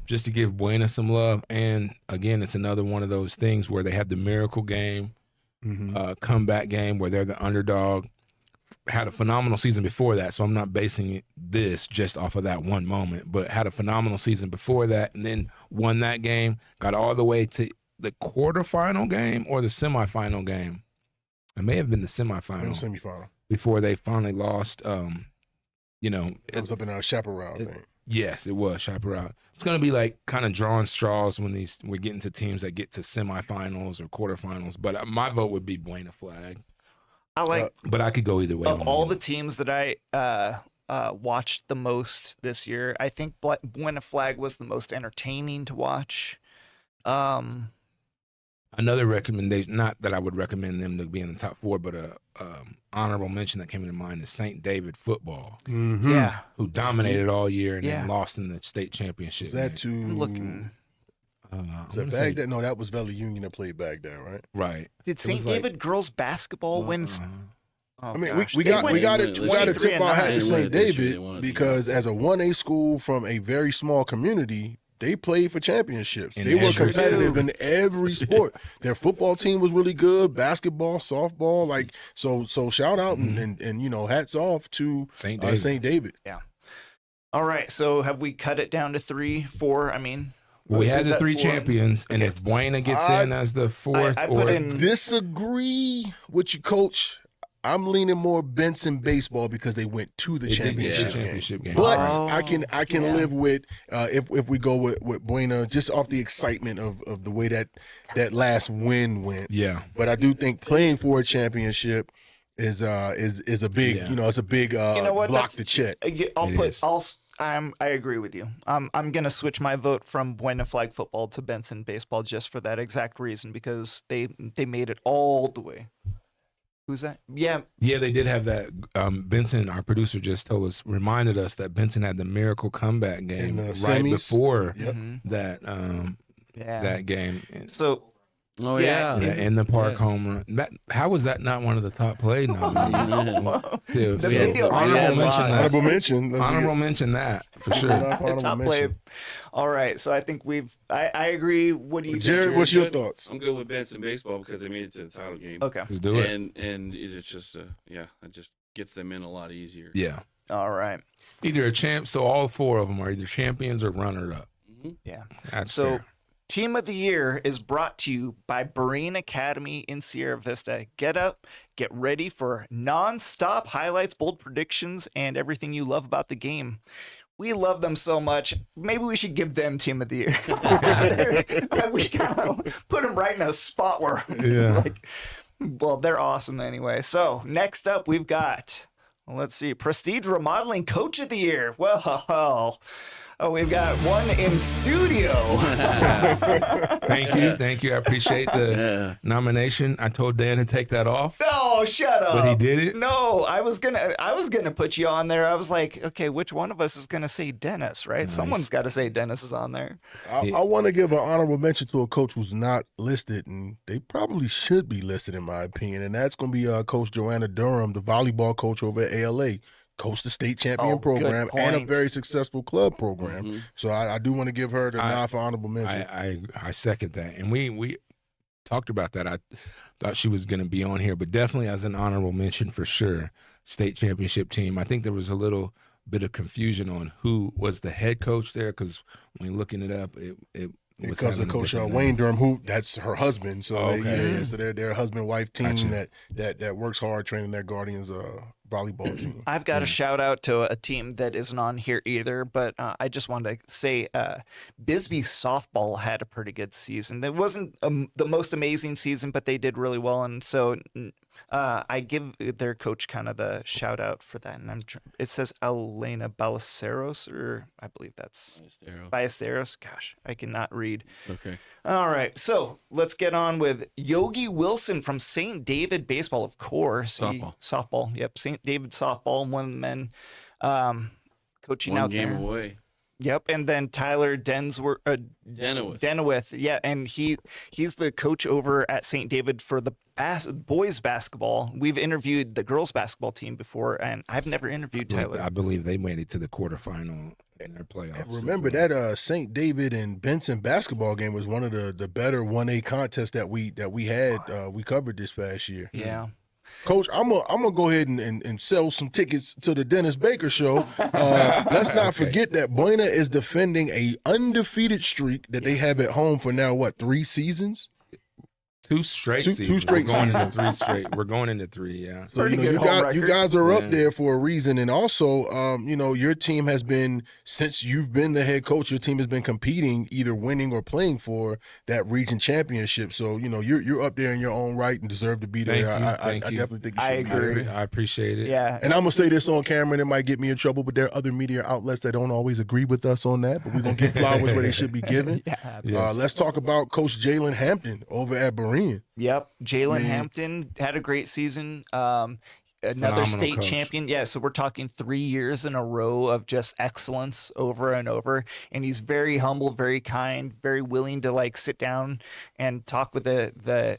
just to give Buena some love. And, again, it's another one of those things where they have the miracle game, comeback game where they're the underdog. Had a phenomenal season before that, so I'm not basing this just off of that one moment, but had a phenomenal season before that and then won that game, got all the way to the quarterfinal game or the semifinal game. It may have been the semifinal. Before they finally lost. It was up in Chaparral, I think. Yes, it was Chaparral. It's going to be like kind of drawing straws when we're getting to teams that get to semifinals or quarterfinals. But my vote would be Buena flag. I like, but I could go either way. Of all the teams that I watched the most this year, I think Buena flag was the most entertaining to watch. Another recommendation, not that I would recommend them to be in the top 4, but a honorable mention that came to mind is St. David football. Yeah, who dominated all year and then lost in the state championship. Is that I'm looking? Is that Baghdad? No, that was Valley Union that played Baghdad, right? Right. Did St. David girls basketball win? I mean, we got to tip our hat to St. David because as a 1A school from a very small community, they played for championships. They were competitive in every sport. Their football team was really good, basketball, softball, so shout out and hats off to St. David. Yeah. All right, so have we cut it down to 3, 4? I mean, We had Is the that 3 4? champions, and if Buena gets in as the 4th, I put or in Disagree with you, Coach. I'm leaning more Benson baseball because they went to the They did get championship game. game. But Right. I can live with if we go with Buena just off the excitement of the way that last win went. Yeah. But I do think playing for a championship is a big it's a big block to check. I agree with you. I'm gonna switch my vote from Buena Flag football to Benson baseball just for that exact reason because they made it all the way. Who's that? Yeah. Yeah, they did have that. Benson, our producer, just reminded us that Benson had the miracle comeback game right semis. before Yep. that that game. Oh yeah, In the park Yes. home run. How was that not one of the top play nominees? Too. The So, video- honorable mention that. Honorable mention. Let's Honorable get- mention that for sure. Honorable Top mention. play. All right. So I think I agree. What do you think? Jared, what's your thoughts? I'm good with Benson baseball because they made it to the title game. Okay. Let's do it. And it's just it just gets them in a lot easier. Yeah. All right. Either a champ, so all 4 of them are either champions or runner-up. Yeah. That's So fair. Team of the Year is brought to you by Berean Academy in Sierra Vista. Get up, get ready for non-stop highlights, bold predictions, and everything you love about the game. We love them so much. Maybe we should give them Team of the Year. We kind of put them right in a spot where, well, they're awesome anyway. So next up, we've got, let's see, Prestige Remodeling Coach of the Year. Well, we've got one in studio. Thank you. I appreciate the nomination. I told Dan to take that off. Oh, shut up. But he did it? No, I was gonna put you on there. I was like, okay, which one of us is gonna say Dennis, right? Nice. Someone's got to say Dennis is on there. I want to give an honorable mention to a coach who's not listed, and they probably should be listed in my opinion, and that's going to be Coach Joanna Durham, the volleyball coach over at ALA. Coached the state champion good program and a point. very successful club program. Mm-hmm. So I do want to give her the nod for honorable mention. I second that. And we talked about that. I thought she was going to be on here, but definitely as an honorable mention for sure. State championship team. I think there was a little bit of confusion on who was the head coach there because when looking it up, it was Because of having a Coach different Wayne name. Durham, who that's her husband. So Okay. so they're a husband-wife team Gotcha. that works hard training their Guardians volleyball team. I've got a shout out to a team that isn't on here either, but I just wanted to say Bisbee softball had a pretty good season. It wasn't the most amazing season, but they did really well, and so I give their coach kind of the shout out for that. And it says Elena Ballesteros, or I believe that's Ballesteros. Gosh, I cannot read. Okay. All right, so let's get on with Yogi Wilson from St. David Baseball, of course. Softball. Yep, St. David Softball, one of the men coaching One out game there. away. Yep, and then Tyler Denowith. Denowith, yeah, and he's the coach over at St. David for the boys basketball. We've interviewed the girls basketball team before, and I've never interviewed Tyler. I believe they made it to the quarterfinal in their playoffs. Remember that St. David and Benson basketball game was one of the better 1A contests that we had we covered this past year. Yeah. Coach, I'm gonna go ahead and sell some tickets to the Dennis Baker show. Let's not forget that Buena is defending a undefeated streak that they have at home for now 3 seasons. Two straight Two seasons. straight We're going seasons. into 3 straight. We're going into 3, yeah. So Pretty good home you record. guys are up there for a reason, and also, your team has been, since you've been the head coach, your team has been competing, either winning or playing for that region championship. So you're up there in your own right and deserve to be there. Thank I you. definitely think you I should be agree. there. I appreciate it. Yeah. And I'm gonna say this on camera, and it might get me in trouble, but there are other media outlets that don't always agree with us on that. But we're gonna give flowers where they should be given. Yeah, Let's talk about Coach Jalen Hampton over at Berean. Yep. Jalen Hampton had a great season. Another Phenomenal state coach. champion. Yeah, so we're talking 3 years in a row of just excellence over and over. And he's very humble, very kind, very willing to sit down and talk with the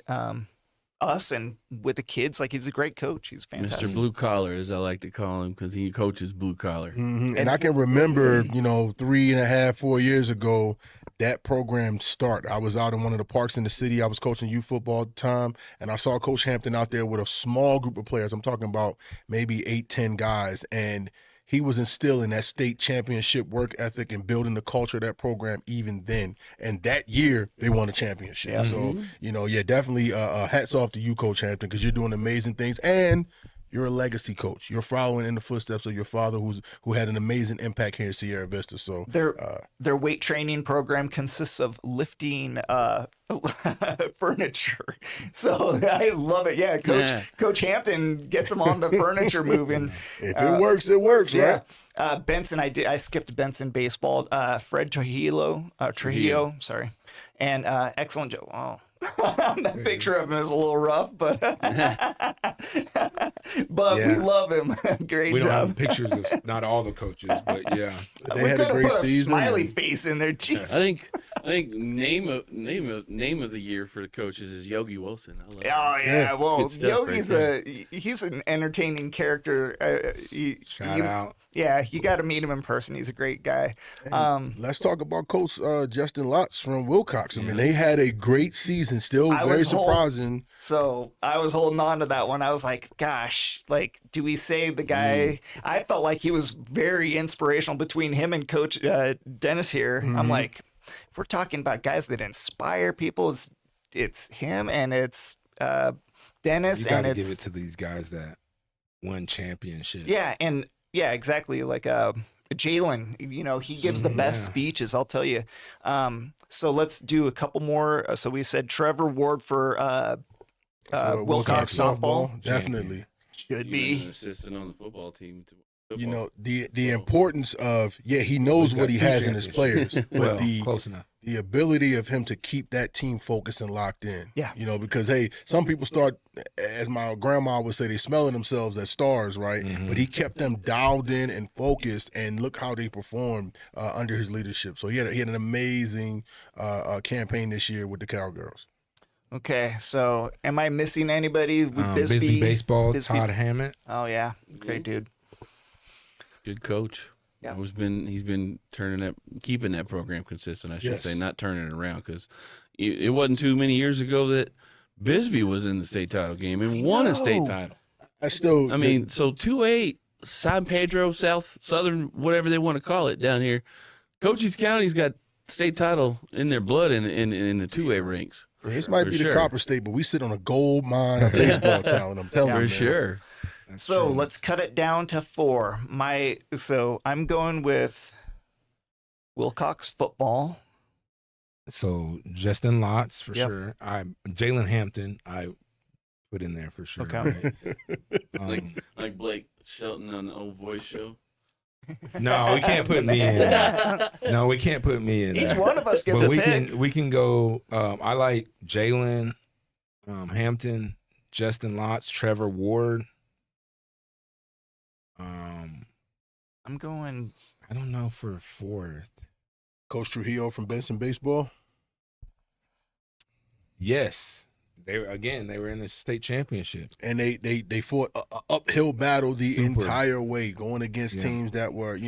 us and with the kids. He's a great coach. He's fantastic. Mr. Blue Collar, as I like to call him, because he coaches blue collar. And I can remember, 3.5, 4 years ago, that program start. I was out in one of the parks in the city. I was coaching youth football at the time, and I saw Coach Hampton out there with a small group of players. I'm talking about maybe 8, 10 guys, and he was instilling that state championship work ethic and building the culture of that program even then. And that year, they won a championship. Yeah. So, definitely hats off to you, Coach Hampton, because you're doing amazing things. And you're a legacy coach. You're following in the footsteps of your father, who had an amazing impact here in Sierra Vista. So their weight training program consists of lifting furniture. So I love it. Yeah, Coach Hampton gets them on the furniture moving. if it works, it works, right? Benson, I skipped Benson baseball. Fred Trujillo, sorry, and excellent job. Oh. That picture of him is a little rough, but we love him. Great We don't job. have pictures of not all the coaches, but yeah. They We had could a have great put a season. smiley face in there. Jeez. I think name of the year for the coaches is Yogi Wilson. I love Oh it. yeah, well, Good stuff Yogi's right he's an entertaining character. Shout out. Yeah, you got to meet him in person. He's a great guy. Let's talk about Coach Justin Lotz from Wilcox. I mean, they had a great season. Still very surprising. So I was holding on to that one. I was like, gosh, like, do we say the guy? I felt like he was very inspirational between him and Coach Dennis here. I'm like, if we're talking about guys that inspire people, it's him and it's Dennis, You got and to it's give it to these guys that won championships. yeah, exactly. Like Jalen, he gives the best speeches. I'll tell you. So let's do a couple more. So we said Trevor Ward for Wilcox softball. Definitely. Should He was be. an assistant on the football team. The importance of he knows what he has in his players, but Well, the close enough. the ability of him to keep that team focused and locked in. Yeah. Because some people start, as my grandma would say, they smelling themselves as stars, right? But he kept them dialed in and focused, and look how they performed under his leadership. So he had an amazing campaign this year with the Cowgirls. Okay, so am I missing anybody? Bisbee Baseball, Todd Hammett. Oh yeah, great dude. Good coach. Yeah. He's been keeping that program consistent. I should say, not turning it around, because it wasn't too many years ago that Bisbee was in the state title game and won a state title. So 2-8, San Pedro, Southern, whatever they want to call it down here. Cochise County's got state title in their blood in the 2A ranks. This might be the Copper State, but we sit on a gold mine of baseball talent. I'm telling you, For sure. So let's cut it down to 4. So I'm going with Wilcox football. So Justin Lotz for Yep. sure. Jalen Hampton I put in there for sure. Okay. Right? Like Blake Shelton on the Old Voice show. No, we can't put me in there. No, we can't put me in Each there. one of us gets But a we pick. can go. I like Jalen Hampton, Justin Lotz, Trevor Ward. I'm going. I don't know for 4th. Coach Trujillo from Benson Baseball. Yes, they were in the state championship. And they fought an uphill battle the Super. entire way, going against Yeah. teams that were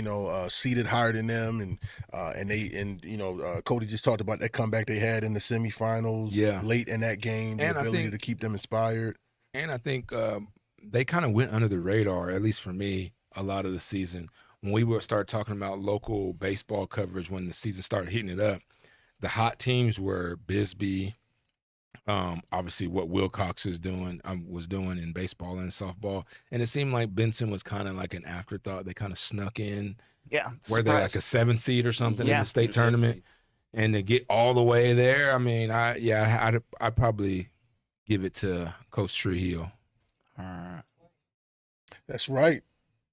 seated higher than them, and Cody just talked about that comeback they had in the semifinals. Yeah. Late in that game, the And I ability think- to keep them inspired. And I think they kind of went under the radar, at least for me, a lot of the season. When we would start talking about local baseball coverage, when the season started hitting it up, the hot teams were Bisbee, obviously what Wilcox was doing in baseball and softball. And it seemed like Benson was kind of like an afterthought. They kind of snuck in. Yeah. Were they like a surprise. 7th seed or something in Yeah. the state tournament? And to get all the way there, I mean, I'd probably give it to Coach Trujillo. That's right.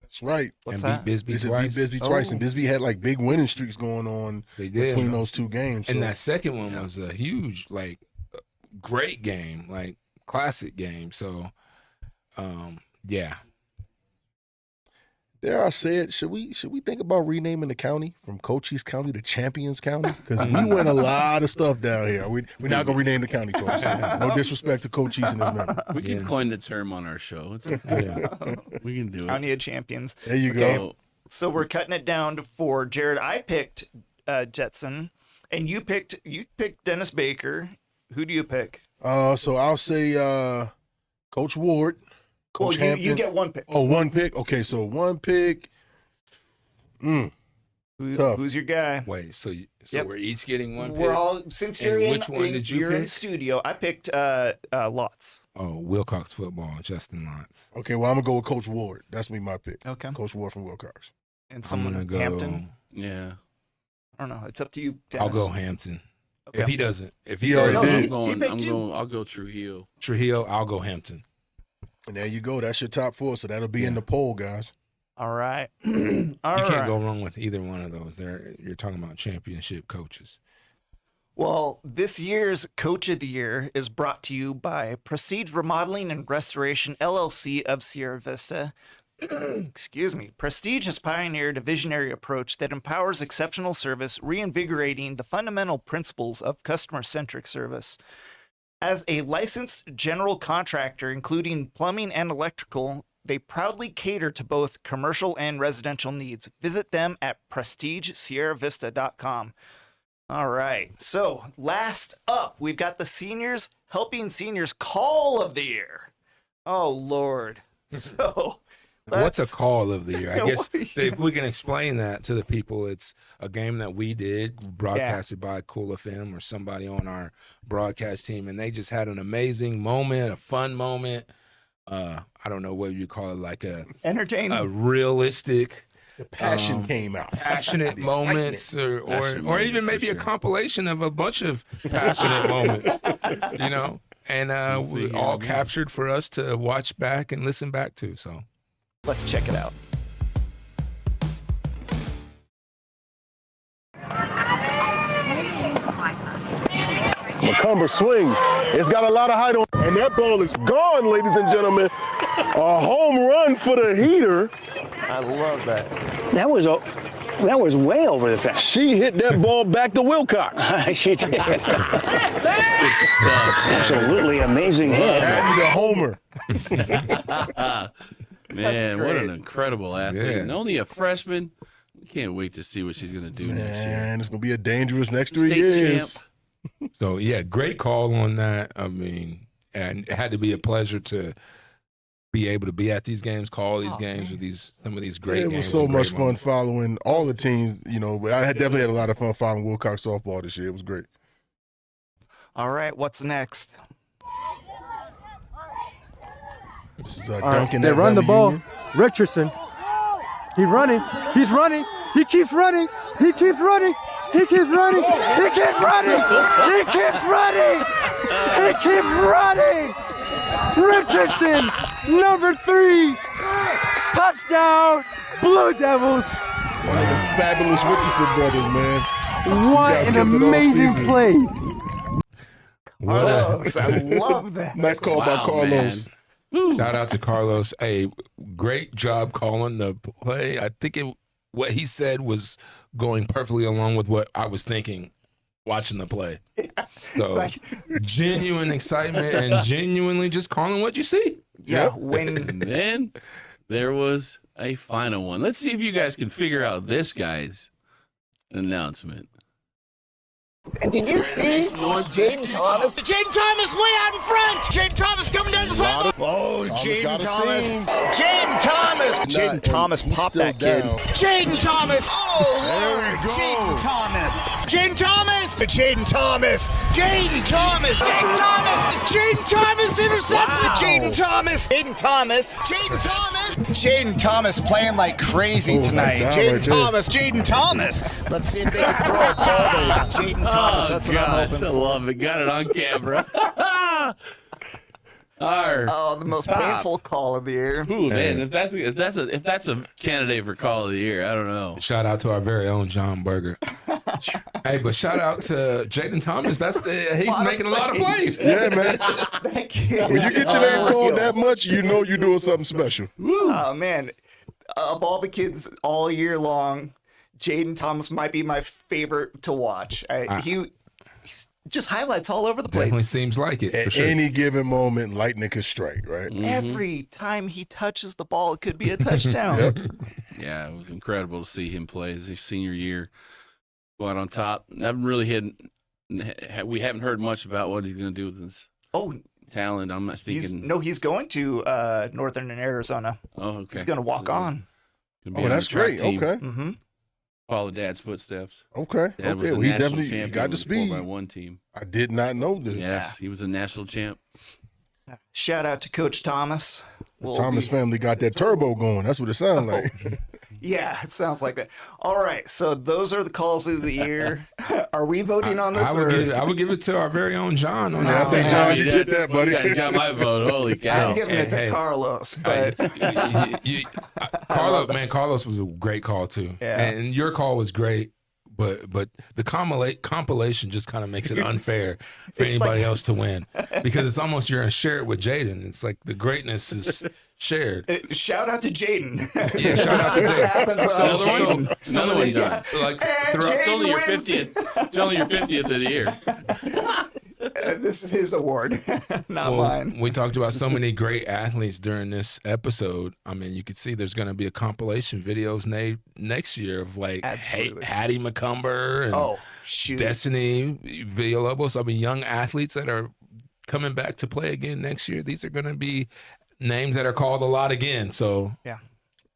That's right. What's and that? beat Bisbee Beat twice. Bisbee twice, Oh. and Bisbee had like big winning streaks going on They did. between those two games. And so- that second one was a huge, great game, classic game. So, yeah. Dare I say it? Should we think about renaming the county from Cochise County to Champions County? Because we win a lot of stuff down here. We're not gonna rename the county, folks. No disrespect to Cochise and his men. We can coin the term on our show. It's okay. Yeah. We can do it. County of Champions. There you Okay. go. So we're cutting it down to 4. Jared, I picked Jetson, and you picked Dennis Baker. Who do you pick? So I'll say Coach Ward. Coach Well, you Hampton. get one pick. Oh, one pick. Okay, so one pick. Tough. Who's your guy? Wait, so Yep. we're each getting one pick? We're all since you're in. which one did you you're in pick? studio. I picked Lots. Oh, Wilcox football, Justin Lotz. Okay, well, I'm going to go with Coach Ward. That's me, my pick. Okay. Coach Ward from Wilcox. And I'm someone gonna in go. Hampton. Yeah. I don't know. It's up to you, Dennis. I'll go Hampton. Okay. If he doesn't, if He he already already did. I'll go Trujillo. Trujillo, I'll go Hampton. And there you go. That's your top 4. So that'll be in the poll, guys. All right. You can't go wrong with either one of those. You're talking about championship coaches. Well, this year's Coach of the Year is brought to you by Prestige Remodeling and Restoration LLC of Sierra Vista. Excuse me. Prestige has pioneered a visionary approach that empowers exceptional service, reinvigorating the fundamental principles of customer-centric service. As a licensed general contractor, including plumbing and electrical, they proudly cater to both commercial and residential needs. Visit them at prestigesierravista.com. All right. So last up, we've got the Seniors Helping Seniors Call of the Year. Oh, Lord. So What's a call of the year? I guess Yeah. if we can explain that to the people, it's a game that we did, broadcasted by Cool FM or somebody on our broadcast team, and they just had an amazing moment, a fun moment. I don't know what you call it, like a entertaining. realistic, The passion came out. passionate moments, or Passionate or even moment, maybe for a sure. compilation of a bunch of passionate moments, and see we here all again. captured for us to watch back and listen back to. So. Let's check it out. McCumber swings. It's got a lot of height on, and that ball is gone, ladies and gentlemen. A home run for the heater. I love that. That was way over the fence. She hit that ball back to Wilcox. She did. Good stuff, man. Absolutely amazing hit. Andy the homer. Man, what an great. incredible athlete. Yeah. And only a freshman. We can't wait to see what she's going to do next year. And it's going to be a dangerous next 3 State years. champ. So yeah, great call on that. I mean, and it had to be a pleasure to be able to be at these games, call these games with some of these great It games. was so and great much fun moments. following all the teams, but I definitely had a lot of fun following Wilcox softball this year. It was great. All right, what's next? This is All right, Duncan. they at run the Valley ball. Union. Richardson. He's running. He's running. He keeps running. He keeps running. He keeps running. He keeps running. He keeps running. He keeps running. Richardson, number 3. Touchdown, Blue Devils. One of the fabulous Richardson brothers, man. What guys an kept it all amazing season. play. What Carlos, I love that. Nice call by Wow, Carlos. Shout out to Carlos. A great job calling the play. I think what he said was going perfectly along with what I was thinking watching the play. So Like- genuine excitement and genuinely just calling what you see. Yeah, And when then there was a final one. Let's see if you guys can figure out this guy's announcement. And did you see Jaden Thomas? Jaden Thomas way out in front! Jaden Thomas coming down the sideline! Oh, Jaden got a Thomas! seam. Jaden Thomas! Jaden and Thomas he's popped still that kid. down. Jaden Thomas! Oh, Lord! Jaden Thomas! Jaden Thomas! Jaden Thomas! Jaden Thomas! Jaden Thomas! Jaden Thomas intercepts it! Jaden Thomas! Jaden Thomas! Jaden Thomas! Jaden Thomas playing like crazy Oh, tonight. nice down Jaden right there. Thomas! Jaden Thomas! Let's see if they can throw a ball to Jaden Thomas. That's what I'm gosh, hoping I for. love it. Got it on camera. Our the most Top. painful call of the year. Ooh, man, if that's a candidate for call of the year, I don't know. Shout out to our very own Jon Berger. Hey, but shout out to Jaden Thomas. He's making a lot of plays. Yeah, man. That kid When is you get your name called unreal. that much, you know you're doing something special. Oh man, of all the kids all year long, Jaden Thomas might be my favorite to watch. He just highlights all over the place. Definitely seems like it for At sure. any given moment, lightning could strike, right? Every time he touches the ball, it could be a touchdown. Yeah, it was incredible to see him play his senior year. Go out on top. Haven't really we haven't heard much about what he's going to do with his Oh, talent. I'm not thinking. he's going to Northern Arizona. Oh, okay. He's going to walk on. Gonna be Oh, on that's the track great. team. Okay. Mm-hmm. Follow Dad's footsteps. Okay. Dad was okay. a Well, he national definitely champion he got the with the speed. 4x1 team. I did not know this. Yes, he was a national champ. Shout out to Coach Thomas. The Thomas family got that turbo going. That's what it sounds like. Yeah, it sounds like that. All right, so those are the calls of the year. Are we voting on this? I would give it to our very own John on I that. think John, you get that, buddy. You got my vote. Holy cow. I'm giving it to Hey. Carlos, but Carlos was a great call too, Yeah. and your call was great. But the compilation just kind of makes it unfair for It's anybody like- else to win because it's almost you're gonna share it with Jaden. It's like the greatness is shared. shout out to Jaden. Yeah, shout out to This Jaden. happens with Another Jaden. one? Some Another of one, these, John. like And throughout, It's only your wins. 50th. It's only your 50th of the year. This is his award, not well, mine. we talked about so many great athletes during this episode. I mean, you could see there's going to be a compilation videos next year of like Absolutely. Hattie McCumber and Oh, shoot. Destiny Villalobos. I mean, young athletes that are coming back to play again next year. These are going to be names that are called a lot again. So Yeah.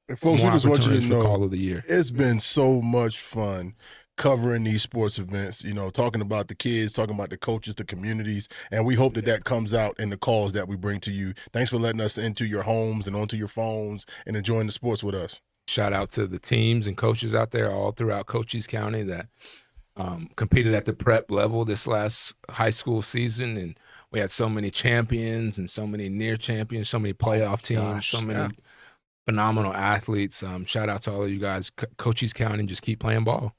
And folks, we more just want you opportunities to for know call of the year. it's been so much fun covering these sports events, talking about the kids, talking about the coaches, the communities, and we hope that comes out in the calls that we bring to you. Thanks for letting us into your homes and onto your phones and enjoying the sports with us. Shout out to the teams and coaches out there all throughout Cochise County that competed at the prep level this last high school season. And we had so many champions and so many near champions, so many playoff teams, so many phenomenal athletes. Shout out to all of you guys. Cochise County, just keep playing ball.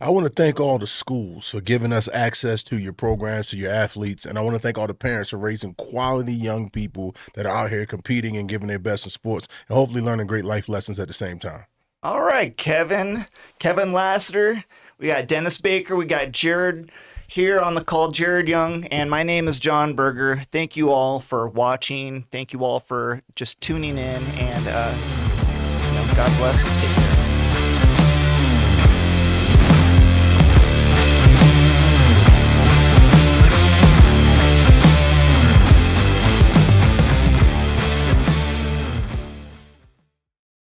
I want to thank all the schools for giving us access to your programs, to your athletes, and I want to thank all the parents for raising quality young people that are out here competing and giving their best in sports and hopefully learning great life lessons at the same time. All right, Kevin Lassiter. We got Dennis Baker. We got Jared here on the call, Jared Young, and my name is Jon Berger. Thank you all for watching. Thank you all for just tuning in, and God bless. Take care.